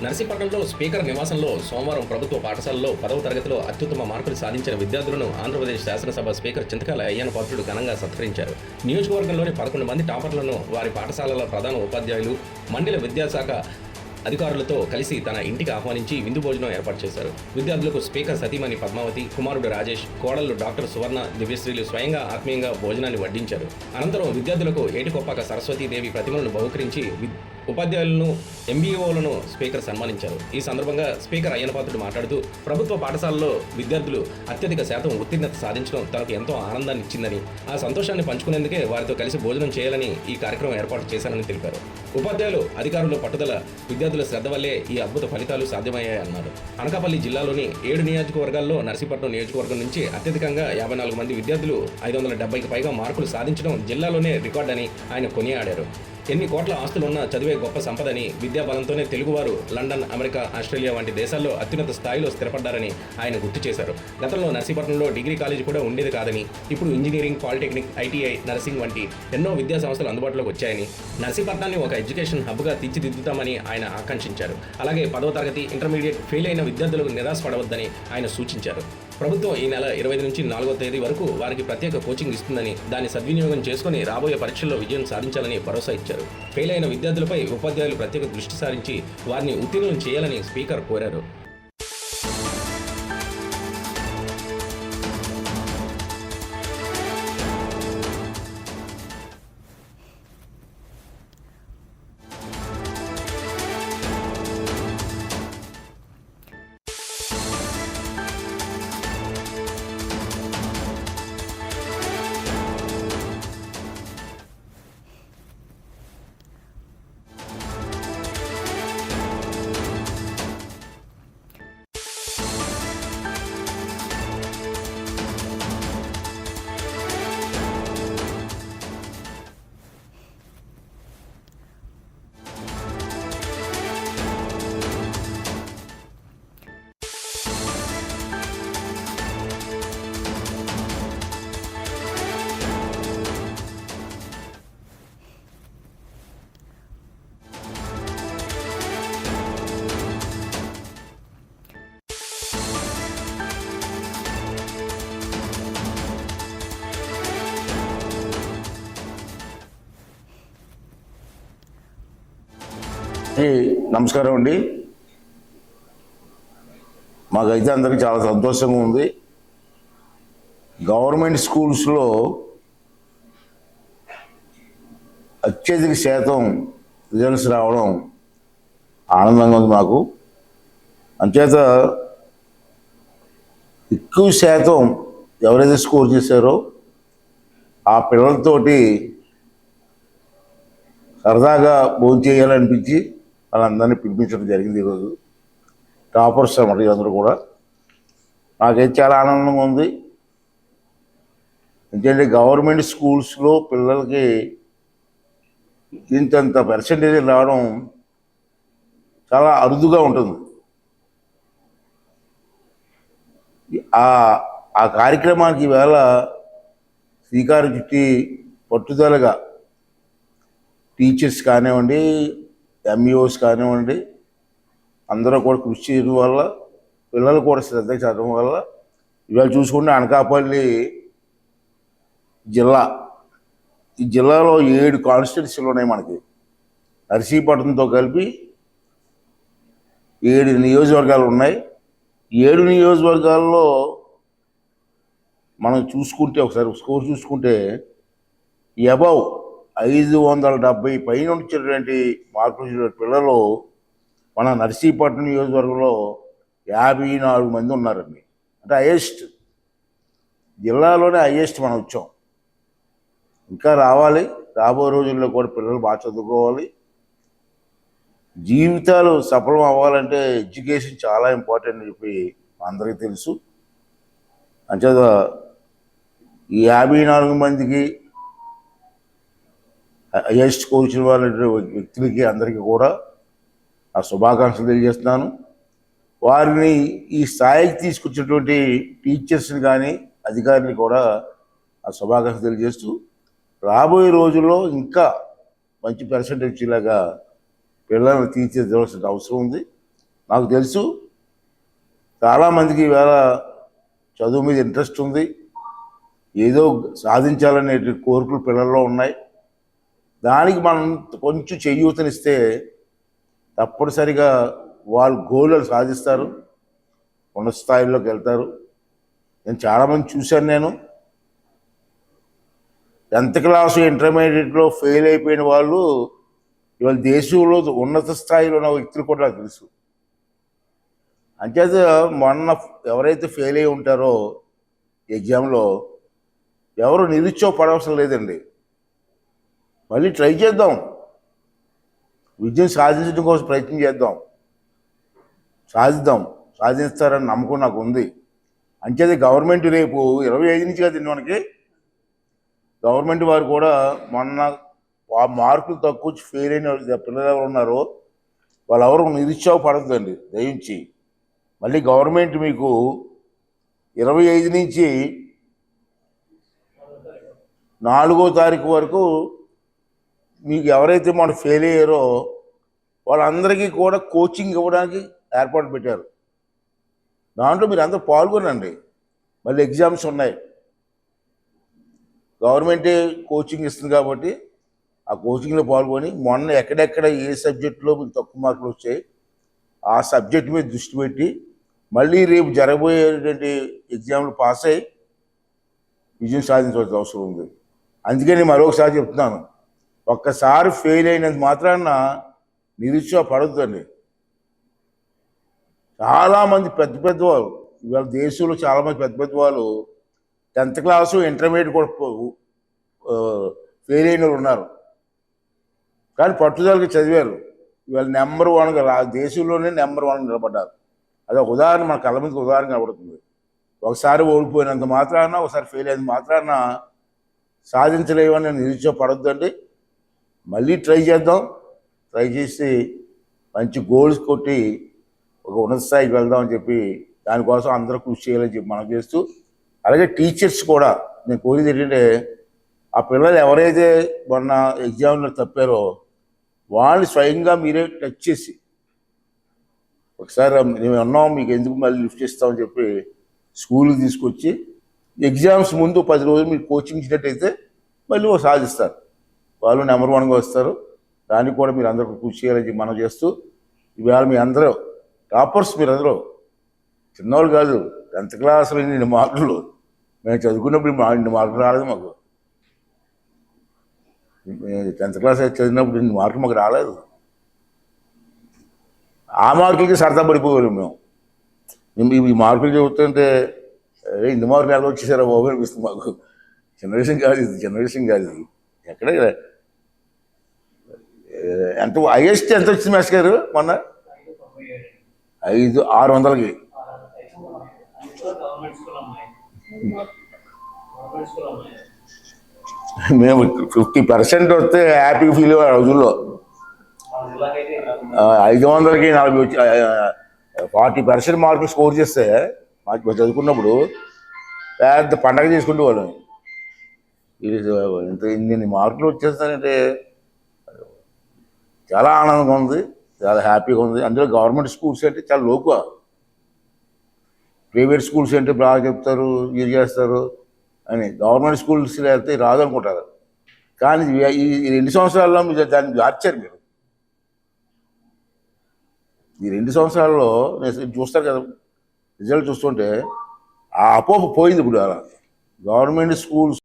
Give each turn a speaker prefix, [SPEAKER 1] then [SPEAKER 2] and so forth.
[SPEAKER 1] నర్సీపట్నంలో speaker నివాసంలో సోమవారం ప్రభుత్వ పాఠశాలలో 10వ తరగతిలో అత్యుత్తమ మార్కులు సాధించిన విద్యార్థులను ఆంధ్రప్రదేశ్ శాసనసభ స్పీకర్ చింతకాయల అయ్యన్న పాత్రుడు ఘనంగా సత్కరించారు. నియోజకవర్గంలోని 11 మంది టాపర్లను వారి పాఠశాలల ప్రధాన ఉపాధ్యాయులు, మండల విద్యాశాఖ అధికారులతో కలిసి తన ఇంటికి ఆహ్వానించి విందు భోజనం ఏర్పాటు చేశారు. విద్యార్థులకు స్పీకర్ సతీమణి పద్మావతి, కుమారుడు రాజేష్, కోడళ్లు డాక్టర్ సువర్ణ, దివ్యశ్రీలు స్వయంగా ఆత్మీయంగా భోజనాన్ని వడ్డించారు. అనంతరం విద్యార్థులకు ఏటికొప్పాక సరస్వతీదేవి ప్రతిమలను బహుకరించి ఉపాధ్యాయులను, ఎంబీఓలను స్పీకర్ సన్మానించారు. ఈ సందర్భంగా స్పీకర్ అయ్యన్న పాత్రుడు మాట్లాడుతూ, ప్రభుత్వ పాఠశాలలో విద్యార్థులు అత్యధిక శాతం ఉత్తీర్ణత సాధించడం తనకు ఎంతో ఆనందాన్ని ఇచ్చిందని, ఆ సంతోషాన్ని పంచుకునేందుకే వారితో కలిసి భోజనం చేయాలని ఈ కార్యక్రమం ఏర్పాటు చేశానని తెలిపారు. ఉపాధ్యాయులు, అధికారుల పట్టుదల, విద్యార్థుల శ్రద్ధ వల్లే ఈ అద్భుత ఫలితాలు సాధ్యమయ్యాయన్నారు. అనకాపల్లి జిల్లాలోని 7 నియోజకవర్గాల్లో నర్సీపట్నం నియోజకవర్గం నుంచి అత్యధికంగా 54 మంది విద్యార్థులు 570కి పైగా మార్కులు సాధించడం జిల్లాలోనే రికార్డని ఆయన కొనియాడారు. ఎన్ని కోట్ల ఆస్తులున్నా చదివే గొప్ప సంపదని, విద్యా బలంతోనే తెలుగువారు లండన్, అమెరికా, ఆస్ట్రేలియా వంటి దేశాల్లో అత్యున్నత స్థాయిలో స్థిరపడ్డారని ఆయన గుర్తు చేశారు. గతంలో నర్సీపట్నంలో డిగ్రీ కాలేజీ కూడా ఉండేది కాదని, ఇప్పుడు ఇంజనీరింగ్, పాలిటెక్నిక్, ఐటీఐ, నర్సింగ్ వంటి ఎన్నో విద్యా సంస్థలు అందుబాటులోకి వచ్చాయని, నర్సీపట్నాన్ని ఒక ఎడ్యుకేషన్ హబ్గా తీర్చిదిద్దుతామని ఆయన ఆకాంక్షించారు. అలాగే 10వ తరగతి, ఇంటర్మీడియట్ ఫెయిల్ అయిన విద్యార్థులకు నిరాశపడవద్దని ఆయన సూచించారు. ప్రభుత్వం ఈ నెల 25 నుంచి 4వ తేదీ వరకు వారికి ప్రత్యేక కోచింగ్ ఇస్తుందని, దాన్ని సద్వినియోగం చేసుకుని రాబోయే పరీక్షల్లో విజయం సాధించాలని భరోసా ఇచ్చారు. ఫెయిల్ అయిన విద్యార్థులపై ఉపాధ్యాయులు ప్రత్యేక దృష్టి సారించి వారిని ఉత్తీర్ణులను చేయాలని స్పీకర్ కోరారు.
[SPEAKER 2] నమస్కారం అండి. మాకైతే అందరికీ చాలా సంతోషంగా ఉంది. గవర్నమెంట్ స్కూల్స్లో అత్యధిక శాతం రిజల్ట్స్ రావడం ఆనందంగా ఉంది మాకు. అంచేత ఎక్కువ శాతం ఎవరైతే స్కోర్ చేశారో ఆ పిల్లలతోటి సరదాగా భోజనం చేయాలనిపించి వాళ్ళందరినీ పిలిపించడం జరిగింది. ఈరోజు టాపర్స్ అన్నమాట అందరూ కూడా. నాకైతే చాలా ఆనందంగా ఉంది. ఎందుకంటే గవర్నమెంట్ స్కూల్స్లో పిల్లలకి ఇంతంత పర్సంటేజ్ రావడం చాలా అరుదుగా ఉంటుంది. ఆ కార్యక్రమానికి ఈవేళ శ్రీకారం చుట్టి పట్టుదలగా టీచర్స్ కానివ్వండి, ఎంఈఓస్ కానివ్వండి, అందరూ కూడా కృషి చేయడం వల్ల, పిల్లలు కూడా శ్రద్ధ చదవడం వల్ల ఇవాళ చూసుకుంటే అనకాపల్లి జిల్లా, ఈ జిల్లాలో 7 కాన్స్టిట్యున్సీలు ఉన్నాయి మనకి. నర్సీపట్నంతో కలిపి 7 నియోజకవర్గాలు ఉన్నాయి. 7 నియోజకవర్గాల్లో మనం చూసుకుంటే, ఒకసారి స్కోర్ చూసుకుంటే అబౌవ్ 570 పైన వచ్చినటువంటి మార్కులు వచ్చిన పిల్లలు మన నర్సీపట్నం నియోజకవర్గంలో 54 మంది ఉన్నారండి. అంటే హైయెస్ట్, జిల్లాలోనే హైయెస్ట్ మనం వచ్చాం. ఇంకా రావాలి. రాబోయే రోజుల్లో కూడా పిల్లలు బాగా చదువుకోవాలి. జీవితాలు సఫలం అవ్వాలంటే ఎడ్యుకేషన్ చాలా ఇంపార్టెంట్ అని చెప్పి అందరికీ తెలుసు. అంచేత ఈ 54 మందికి హైయెస్ట్ కోచిన వాళ్ళ వ్యక్తులకి అందరికీ కూడా ఆ శుభాకాంక్షలు తెలియజేస్తున్నాను. వారిని ఈ స్థాయికి తీసుకొచ్చినటువంటి టీచర్స్ని కానీ అధికారులు కూడా ఆ శుభాకాంక్షలు తెలియజేస్తూ, రాబోయే రోజుల్లో ఇంకా మంచి పర్సెంటేజ్ వచ్చేలాగా పిల్లలను తీర్చిదిద్దవలసిన అవసరం ఉంది. నాకు తెలుసు చాలామందికి ఈవేళ చదువు మీద ఇంట్రెస్ట్ ఉంది, ఏదో సాధించాలనే కోరికలు పిల్లల్లో ఉన్నాయి. దానికి మనం కొంచెం చేయూతనిస్తే తప్పనిసరిగా వాళ్ళు గోళ్ళు సాధిస్తారు, ఉన్నత స్థాయిలోకి వెళ్తారు. నేను చాలామంది చూశాను. నేను 10th క్లాసు ఇంటర్మీడియట్లో ఫెయిల్ అయిపోయిన వాళ్ళు ఇవాళ దేశంలో ఉన్నత స్థాయిలో ఉన్న వ్యక్తులు కూడా నాకు తెలుసు. అంచేత మొన్న ఎవరైతే ఫెయిల్ అయి ఉంటారో ఎగ్జామ్లో ఎవరు నిరుత్సాహపడవసరం లేదండి. మళ్ళీ ట్రై చేద్దాం, విద్యను సాధించడం కోసం ప్రయత్నం చేద్దాం, సాధిస్తారని నమ్మకం నాకు ఉంది. అంచేది గవర్నమెంట్ రేపు 25 నుంచి కదా మనకి గవర్నమెంట్ వారు కూడా మొన్న ఆ మార్కులు తక్కువ వచ్చి ఫెయిల్ అయిన పిల్లలు ఎవరు ఉన్నారో వాళ్ళు ఎవరు నిరుత్సాహపడద్దండి దయించి. మళ్ళీ గవర్నమెంట్ మీకు 25 నుంచి 4వ తారీఖు వరకు మీకు ఎవరైతే మనం ఫెయిల్ అయ్యారో వాళ్ళందరికీ కూడా కోచింగ్ ఇవ్వడానికి ఏర్పాటు పెట్టారు. దాంట్లో మీరు అందరూ పాల్గొనండి. మళ్ళీ ఎగ్జామ్స్ ఉన్నాయి, గవర్నమెంటే కోచింగ్ ఇస్తుంది కాబట్టి ఆ కోచింగ్లో పాల్గొని మొన్న ఎక్కడెక్కడ ఏ సబ్జెక్టులో మీకు తక్కువ మార్కులు వచ్చాయి ఆ సబ్జెక్ట్ మీద దృష్టి పెట్టి మళ్ళీ రేపు జరగబోయేటువంటి ఎగ్జామ్లు పాస్ అయ్యి విజయం సాధించవలసిన అవసరం ఉంది. అందుకే నేను మరొకసారి చెప్తున్నాను, ఒక్కసారి ఫెయిల్ అయినంత మాత్రాన నిరుత్సాహపడొద్దండి. చాలామంది పెద్ద పెద్దవాళ్ళు ఇవాళ దేశంలో చాలామంది పెద్ద పెద్ద వాళ్ళు 10th క్లాసు ఇంటర్మీడియట్ కూడా ఫెయిల్ అయిన వాళ్ళు ఉన్నారు, కానీ పట్టుదలకి చదివారు. ఇవాళ నెంబర్ 1గా దేశంలోనే నెంబర్ 1 నిలబడ్డారు. అది ఒక ఉదాహరణ, మన కళ్ళ మీద ఉదాహరణ కనబడుతుంది. ఒకసారి ఓడిపోయినంత మాత్రాన, ఒకసారి ఫెయిల్ అయినంత మాత్రాన సాధించలేవని నిరుత్సాహపడొద్దండి. మళ్ళీ ట్రై చేద్దాం, ట్రై చేసి మంచి గోల్స్ కొట్టి ఒక ఉన్నత స్థాయికి వెళ్దామని చెప్పి దానికోసం అందరూ కృషి చేయాలని చెప్పి మనం చేస్తూ, అలాగే టీచర్స్ కూడా నేను కోరేది ఏంటంటే ఆ పిల్లలు ఎవరైతే మొన్న ఎగ్జామ్లో తప్పారో వాళ్ళని స్వయంగా మీరే టచ్ చేసి ఒకసారి మేము ఉన్నాం మీకు ఎందుకు మళ్ళీ లిఫ్ట్ ఇస్తామని చెప్పి స్కూల్కి తీసుకొచ్చి ఎగ్జామ్స్ ముందు 10 రోజులు మీరు కోచింగ్ ఇచ్చినట్టయితే మళ్ళీ సాధిస్తారు, వాళ్ళు నెంబర్ 1గా వస్తారు. దానికి కూడా మీరు అందరూ కృషి చేయాలని చెప్పి మనం చేస్తూ, ఇవాళ మీ అందరూ టాపర్స్, మీరు అందరూ చిన్నవాళ్ళు కాదు. 10th క్లాస్లో ఇన్ని మార్కులు మేము చదువుకున్నప్పుడు ఇన్ని మార్కులు రాలేదు మాకు. 10th క్లాస్ చదివినప్పుడు ఇన్ని మార్కులు మాకు రాలేదు. ఆ మార్కులకి సరదా పడిపోయాము మేము. ఈ మార్కులు చదువుతుంటే ఇన్ని మార్కులు ఎలా వచ్చేసారా బాబు అనిపిస్తుంది మాకు. జనరేషన్ కాదు ఇది, జనరేషన్ కాదు ఇది. ఎక్కడ ఎంత హైయెస్ట్ ఎంత వచ్చింది మేస్ గారు మొన్న? 600కి. మేము 50% వస్తే హ్యాపీగా ఫీల్ అయ్యే రోజుల్లో 500కి 40% మార్కులు స్కోర్ చేస్తే మాకు చదువుకున్నప్పుడు పెద్ద పండగ చేసుకుంటూ వాళ్ళం. ఇన్ని మార్కులు వచ్చేస్తానంటే చాలా ఆనందంగా ఉంది, చాలా హ్యాపీగా ఉంది. అందులో గవర్నమెంట్ స్కూల్స్ అంటే చాలా లోకువ, ప్రైవేట్ స్కూల్స్ అంటే బాగా చెప్తారు, ఇది చేస్తారు అని. గవర్నమెంట్ స్కూల్స్ వెళ్తే రాదనుకుంటారు, కానీ ఈ 2 సంవత్సరాల్లో మీరు దాన్ని మార్చారు. మీరు ఈ 2 సంవత్సరాల్లో నేను చూస్తారు కదా రిజల్ట్ చూస్తుంటే ఆ అపోహ పోయింది. ఇప్పుడు అలా గవర్నమెంట్ స్కూల్స్